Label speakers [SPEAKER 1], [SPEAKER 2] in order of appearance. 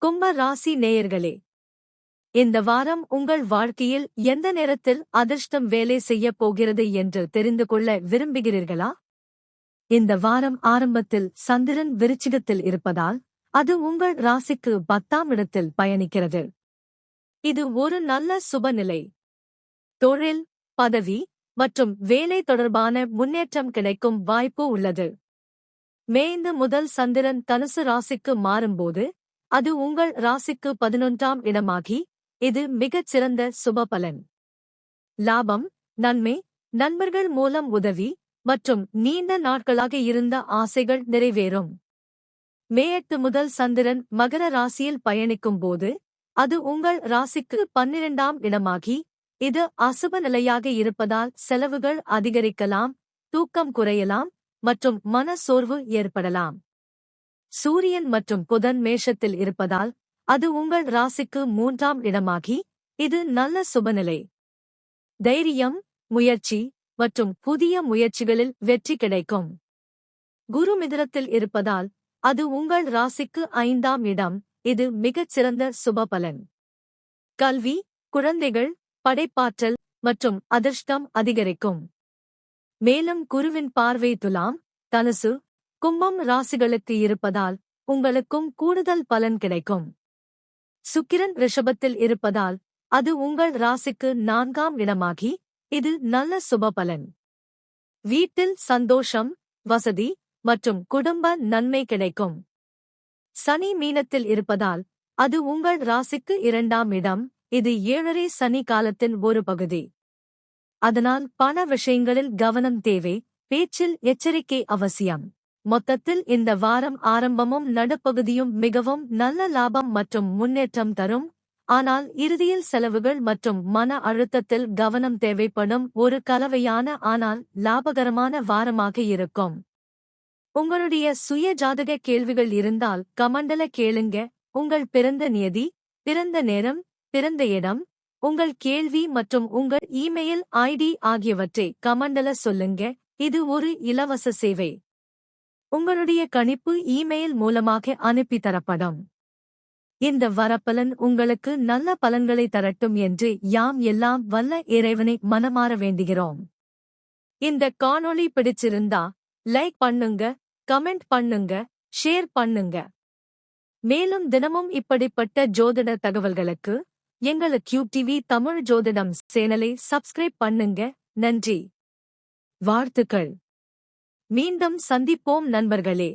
[SPEAKER 1] கும்ப ராசி நேயர்களே, இந்த வாரம் உங்கள் வாழ்க்கையில் எந்த நேரத்தில் அதிர்ஷ்டம் வேலை செய்யப் போகிறது என்று தெரிந்து கொள்ள விரும்புகிறீர்களா? இந்த வாரம் ஆரம்பத்தில் சந்திரன் விருச்சிகத்தில் இருப்பதால் அது உங்கள் ராசிக்கு 10ஆம் இடத்தில் பயணிக்கிறது. இது ஒரு நல்ல சுபநிலை. தொழில், பதவி மற்றும் வேலை தொடர்பான முன்னேற்றம் கிடைக்கும் வாய்ப்பு உள்ளது. மே 5 முதல் சந்திரன் தனுசு ராசிக்கு மாறும்போது அது உங்கள் ராசிக்கு 11ஆம் இடமாகி இது மிகச் சிறந்த சுபபலன். லாபம், நன்மை, நண்பர்கள் மூலம் உதவி மற்றும் நீண்ட நாட்களாக இருந்த ஆசைகள் நிறைவேறும். மே 8 முதல் சந்திரன் மகர ராசியில் பயணிக்கும் போது அது உங்கள் ராசிக்கு 12ஆம் இடமாகி இது அசுப நிலையாக இருப்பதால் செலவுகள் அதிகரிக்கலாம், தூக்கம் குறையலாம் மற்றும் மன சோர்வு ஏற்படலாம். சூரியன் மற்றும் புதன் மேஷத்தில் இருப்பதால் அது உங்கள் ராசிக்கு 3ஆம் இடமாகி இது நல்ல சுபநிலை. தைரியம், முயற்சி மற்றும் புதிய முயற்சிகளில் வெற்றி கிடைக்கும். குரு மிதுனத்தில் இருப்பதால் அது உங்கள் ராசிக்கு 5ஆம் இடம், இது மிகச் சிறந்த சுபபலன். கல்வி, குழந்தைகள், படைப்பாற்றல் மற்றும் அதிர்ஷ்டம் அதிகரிக்கும். மேலும் குருவின் பார்வை துலாம், தனுசு, கும்பம் ராசிகளுக்கு இருப்பதால் உங்களுக்கும் கூடுதல் பலன் கிடைக்கும். சுக்கிரன் ரிஷபத்தில் இருப்பதால் அது உங்கள் ராசிக்கு 4ஆம் இடமாகி இது நல்ல சுபபலன். வீட்டில் சந்தோஷம், வசதி மற்றும் குடும்ப நன்மை கிடைக்கும். சனி மீனத்தில் இருப்பதால் அது உங்கள் ராசிக்கு 2ஆம் இடம், இது 7.5 சனி காலத்தின் ஒரு பகுதி. அதனால் பண விஷயங்களில் கவனம் தேவை, பேச்சில் எச்சரிக்கை அவசியம். மொத்தத்தில் இந்த வாரம் ஆரம்பமும் நடுப்பகுதியும் மிகவும் நல்ல லாபம் மற்றும் முன்னேற்றம் தரும், ஆனால் இறுதியில் செலவுகள் மற்றும் மன அழுத்தத்தில் கவனம் தேவைப்படும் ஒரு கலவையான ஆனால் லாபகரமான வாரமாக இருக்கும். உங்களுடைய சுய ஜாதக கேள்விகள் இருந்தால் கமெண்ட்ல கேளுங்க. உங்கள் பிறந்த நியதி, பிறந்த நேரம், பிறந்த இடம், உங்கள் கேள்வி மற்றும் உங்கள் இமெயில் ஐடி ஆகியவற்றை கமெண்ட்ல சொல்லுங்க. இது ஒரு இலவச சேவை. உங்களுடைய கணிப்பு இமெயில் மூலமாக அனுப்பி தரப்படும். இந்த வரப்பலன் உங்களுக்கு நல்ல பலன்களை தரட்டும் என்று யாம் எல்லாம் வல்ல இறைவனை மனமார வேண்டுகிறோம். இந்த காணொளி பிடிச்சிருந்தா லைக் பண்ணுங்க, கமெண்ட் பண்ணுங்க, ஷேர் பண்ணுங்க. மேலும் தினமும் இப்படிப்பட்ட ஜோதிட தகவல்களுக்கு எங்கள் கியூப் டிவி தமிழ் ஜோதிடம் சேனலை சப்ஸ்கிரைப் பண்ணுங்க. நன்றி, வாழ்த்துக்கள். மீண்டும் சந்திப்போம் நண்பர்களே.